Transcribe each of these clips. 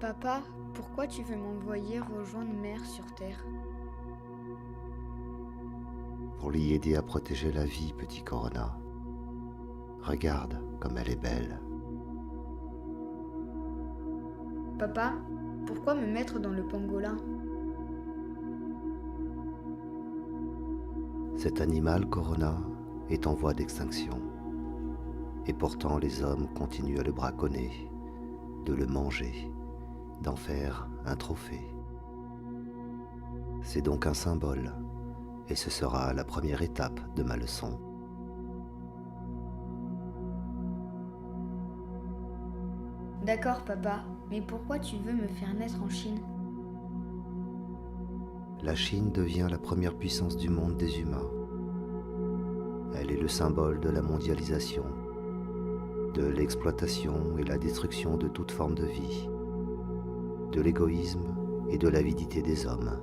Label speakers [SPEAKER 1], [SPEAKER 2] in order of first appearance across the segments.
[SPEAKER 1] Papa, pourquoi tu veux m'envoyer rejoindre Mère sur Terre?
[SPEAKER 2] Pour l'y aider à protéger la vie, petit Corona. Regarde comme elle est belle.
[SPEAKER 1] Papa, pourquoi me mettre dans le pangolin?
[SPEAKER 2] Cet animal, Corona, est en voie d'extinction. Et pourtant les hommes continuent à le braconner, de le manger, d'en faire un trophée. C'est donc un symbole, et ce sera la première étape de ma leçon.
[SPEAKER 1] D'accord, papa, mais pourquoi tu veux me faire naître en Chine?
[SPEAKER 2] La Chine devient la première puissance du monde des humains. Elle est le symbole de la mondialisation, de l'exploitation et la destruction de toute forme de vie, de l'égoïsme et de l'avidité des hommes.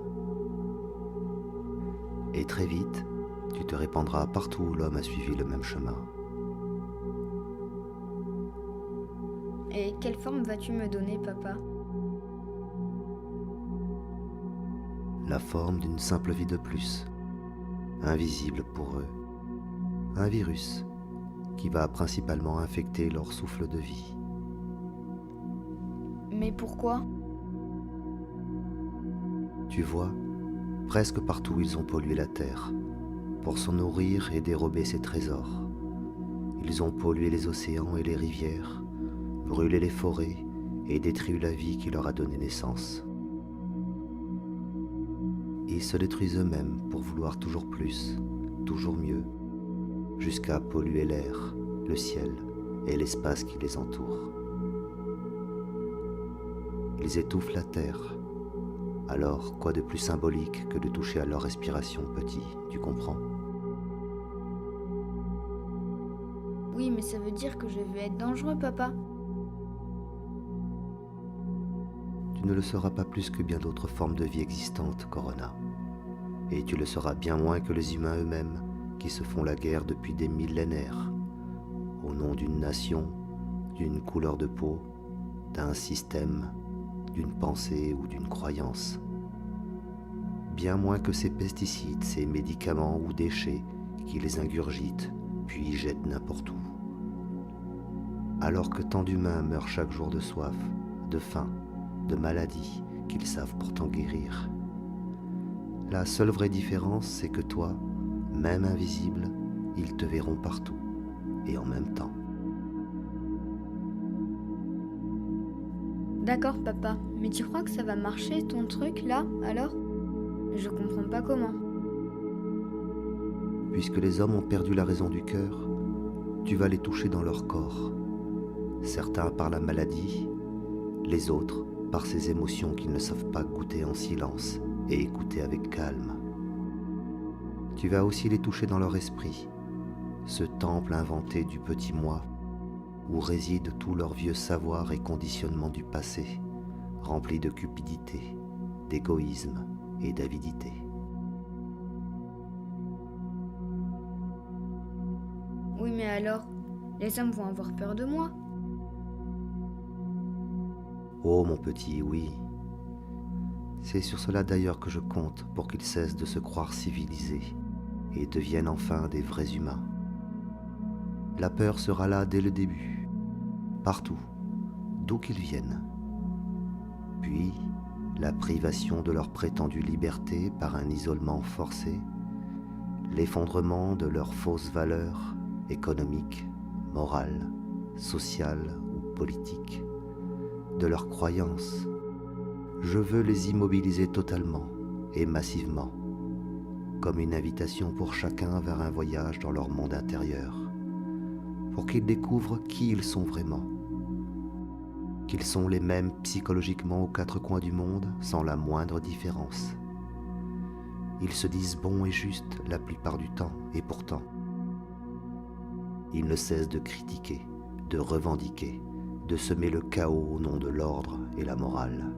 [SPEAKER 2] Et très vite, tu te répandras partout où l'homme a suivi le même chemin.
[SPEAKER 1] Et quelle forme vas-tu me donner, papa?
[SPEAKER 2] La forme d'une simple vie de plus, invisible pour eux. Un virus qui va principalement infecter leur souffle de vie.
[SPEAKER 1] Mais pourquoi?
[SPEAKER 2] Tu vois, presque partout ils ont pollué la terre pour s'en nourrir et dérober ses trésors. Ils ont pollué les océans et les rivières, brûlé les forêts et détruit la vie qui leur a donné naissance. Ils se détruisent eux-mêmes pour vouloir toujours plus, toujours mieux, jusqu'à polluer l'air, le ciel et l'espace qui les entoure. Ils étouffent la terre. Alors, quoi de plus symbolique que de toucher à leur respiration, petit, tu comprends?
[SPEAKER 1] Oui, mais ça veut dire que je vais être dangereux, papa.
[SPEAKER 2] Tu ne le seras pas plus que bien d'autres formes de vie existantes, Corona. Et tu le seras bien moins que les humains eux-mêmes, qui se font la guerre depuis des millénaires, au nom d'une nation, d'une couleur de peau, d'un système, d'une pensée ou d'une croyance. Bien moins que ces pesticides, ces médicaments ou déchets qui les ingurgitent, puis jettent n'importe où. Alors que tant d'humains meurent chaque jour de soif, de faim, de maladies qu'ils savent pourtant guérir. La seule vraie différence, c'est que toi, même invisible, ils te verront partout, et en même temps.
[SPEAKER 1] D'accord, papa, mais tu crois que ça va marcher ton truc là, alors? Je comprends pas comment.
[SPEAKER 2] Puisque les hommes ont perdu la raison du cœur, tu vas les toucher dans leur corps. Certains par la maladie, les autres par ces émotions qu'ils ne savent pas goûter en silence et écouter avec calme. Tu vas aussi les toucher dans leur esprit, ce temple inventé du petit moi, où réside tout leur vieux savoir et conditionnement du passé, rempli de cupidité, d'égoïsme et d'avidité.
[SPEAKER 1] Oui, mais alors, les hommes vont avoir peur de moi.
[SPEAKER 2] Oh mon petit, oui. C'est sur cela d'ailleurs que je compte pour qu'ils cessent de se croire civilisés et deviennent enfin des vrais humains. La peur sera là dès le début, partout, d'où qu'ils viennent. Puis, la privation de leur prétendue liberté par un isolement forcé, l'effondrement de leurs fausses valeurs économiques, morales, sociales ou politiques, de leurs croyances. Je veux les immobiliser totalement et massivement, comme une invitation pour chacun vers un voyage dans leur monde intérieur, pour qu'ils découvrent qui ils sont vraiment, qu'ils sont les mêmes psychologiquement aux quatre coins du monde sans la moindre différence. Ils se disent bons et justes la plupart du temps, et pourtant, ils ne cessent de critiquer, de revendiquer, de semer le chaos au nom de l'ordre et la morale.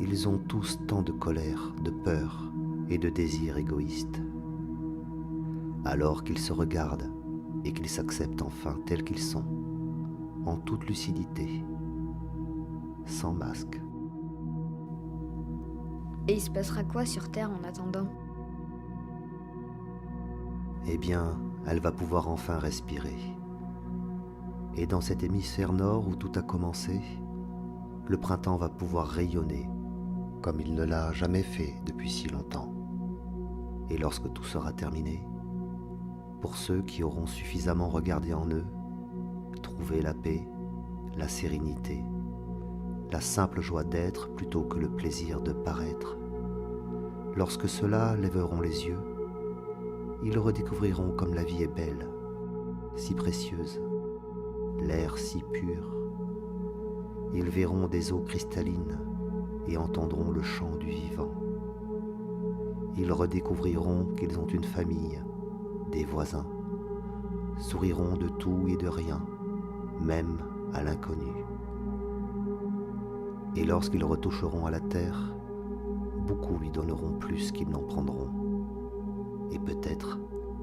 [SPEAKER 2] Ils ont tous tant de colère, de peur et de désirs égoïstes. Alors qu'ils se regardent et qu'ils s'acceptent enfin tels qu'ils sont, en toute lucidité. sans masque.
[SPEAKER 1] Et il se passera quoi sur Terre en attendant?
[SPEAKER 2] Eh bien, elle va pouvoir enfin respirer. Et dans cet hémisphère nord où tout a commencé, le printemps va pouvoir rayonner comme il ne l'a jamais fait depuis si longtemps. Et lorsque tout sera terminé, pour ceux qui auront suffisamment regardé en eux, trouver la paix, la sérénité, la simple joie d'être plutôt que le plaisir de paraître, lorsque ceux-là lèveront les yeux, ils redécouvriront comme la vie est belle, si précieuse, l'air si pur. Ils verront des eaux cristallines et entendront le chant du vivant. Ils redécouvriront qu'ils ont une famille, des voisins, souriront de tout et de rien, même à l'inconnu. Et lorsqu'ils retoucheront à la terre, beaucoup lui donneront plus qu'ils n'en prendront. Et peut-être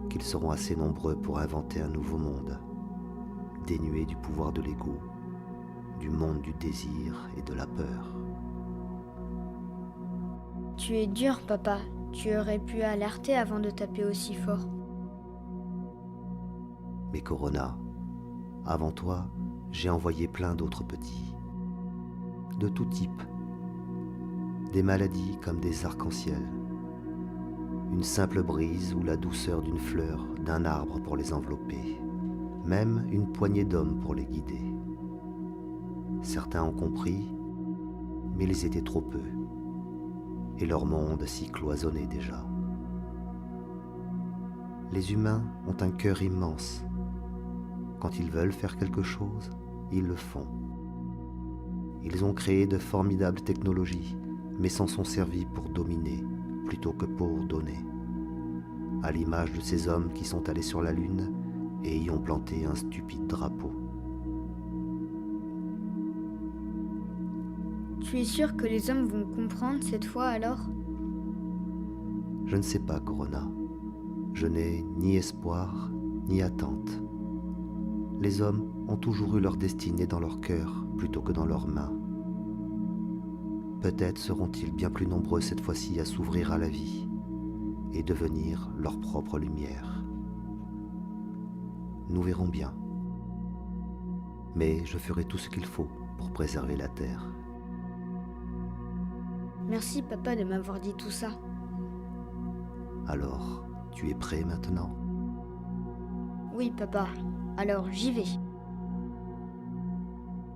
[SPEAKER 2] qu'ils seront assez nombreux pour inventer un nouveau monde, dénué du pouvoir de l'ego, du monde du désir et de la peur.
[SPEAKER 1] Tu es dur, papa. Tu aurais pu alerter avant de taper aussi fort.
[SPEAKER 2] Mais Corona, avant toi, j'ai envoyé plein d'autres petits. De tout type. Des maladies comme des arcs-en-ciel. Une simple brise ou la douceur d'une fleur, d'un arbre pour les envelopper. Même une poignée d'hommes pour les guider. Certains ont compris, mais ils étaient trop peu. Et leur monde s'y cloisonnait déjà. Les humains ont un cœur immense. Quand ils veulent faire quelque chose, ils le font. Ils ont créé de formidables technologies, mais s'en sont servis pour dominer plutôt que pour donner. À l'image de ces hommes qui sont allés sur la Lune et y ont planté un stupide drapeau.
[SPEAKER 1] Tu es sûr que les hommes vont comprendre cette fois alors?
[SPEAKER 2] Je ne sais pas, Corona. Je n'ai ni espoir, ni attente. Les hommes ont toujours eu leur destinée dans leur cœur plutôt que dans leurs mains. Peut-être seront-ils bien plus nombreux cette fois-ci à s'ouvrir à la vie et devenir leur propre lumière. Nous verrons bien. Mais je ferai tout ce qu'il faut pour préserver la Terre.
[SPEAKER 1] Merci, papa, de m'avoir dit tout ça.
[SPEAKER 2] Alors, tu es prêt maintenant ?
[SPEAKER 1] Oui, papa. Alors, j'y vais.